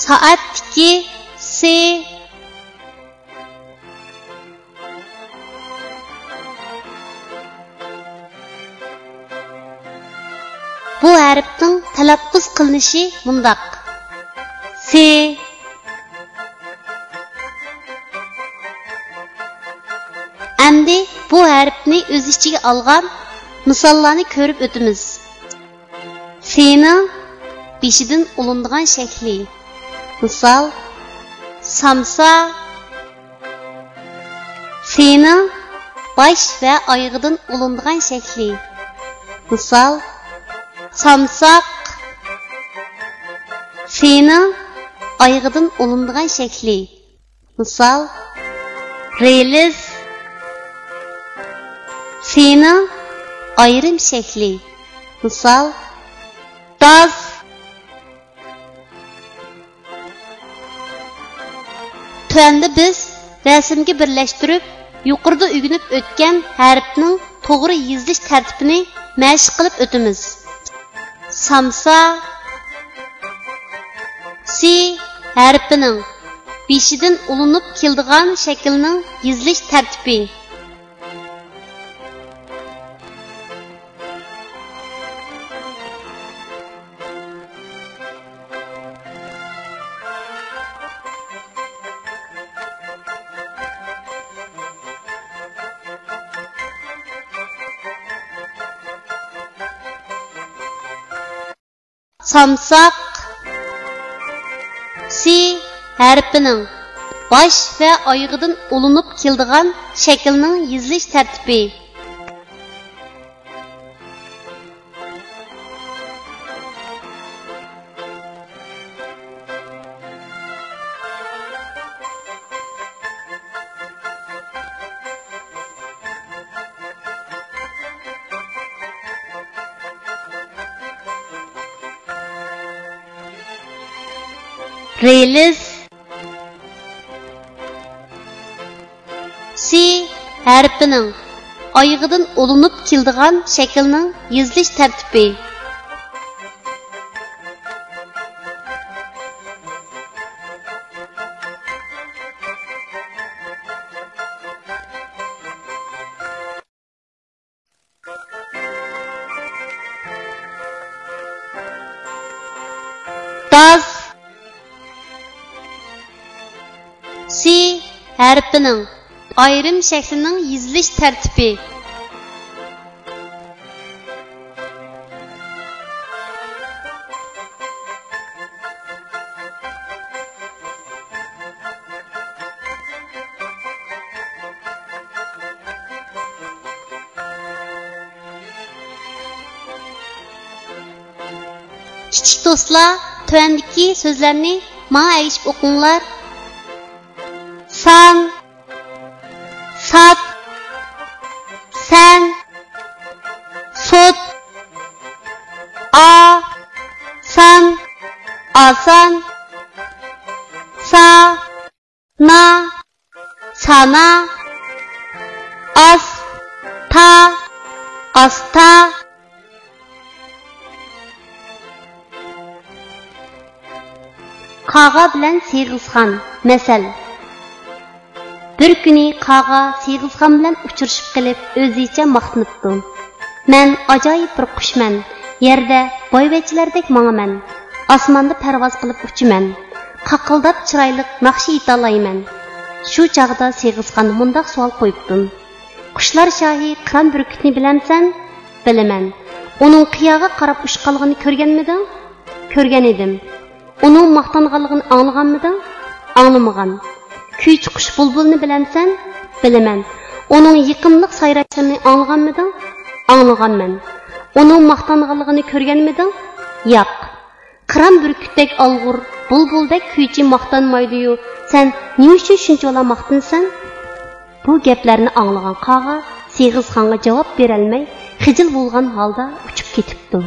soatdagi se bu harfning talaffuz qilinishi mundaq. Se endi bu harfni o'z ichiga olgan misollarni ko'rib o'tamiz. Sening beshidan ulindigan shakli. Misol samsa. Sening bosh va oyog'idan ulindigan shakli. Misol samsaq. Sening oyog'idan ulindigan shakli. Misol relis. Sening ayrim shakli. Misol daz. Tuanda biz rasmga birlashtirib, yuqorida o'rganib o'tgan harfning to'g'ri yozilish tartibini mashq qilib o'tamiz. Samsa si harfining beshidan ulinib keladigan shaklning yozilish tartibi. Samsaq si harfining bosh va oyog'idan ulinib keladigan shaklning yozilish tartibi. Relis si harfining oyog'idan ulinib keladigan shaklning yozilish tartibi. Daz si harfining ayrim shaklining yozilish tartibi. Kichik do'stlar, tuandagi so'zlarni menga aytib o'qinglar. San, sat, sen, sut, a, san, asan, sa, na, sana, as, ta, asta. Qağa bilan Siyg'izxon. Masal. Bir kuni Qağa Siyg'izxon bilan uchrashib qilib, o'zicha maqtanibdi. Men ajoyib bir qushman. Yerda boyvachchilardek manaman. Osmonda parvoz qilib uchaman. Qaqildab chiroyli naqshi etalayman. Shu chaqda Siyg'izxon mundaq savol qo'yibdi. Qushlar shohi qiron burkutni bilamsan? Bilaman. Uning qiyoga qarab ushqalg'ini ko'rganmiding? Ko'rgan edim. Onun maqtanğanlığını anlaganmiding? Anlamagan. Kuychi qush bulbulni bilamsan? Bilaman. Onun yiqimliq sayrashini anlaganmiding? Anlaganman. Onun maqtanğanlığını ko'rganmiding? Yo'q. Qiron burkutdek olg'ur, bulbuldek kuychi maqtanmaydi-yu. Sen nima uchun shuncha maqtansan? Bu gaplarni anglagan Qağa Siyg'izxonga javob berolmay, xijil bo'lgan holda uchib ketibdi.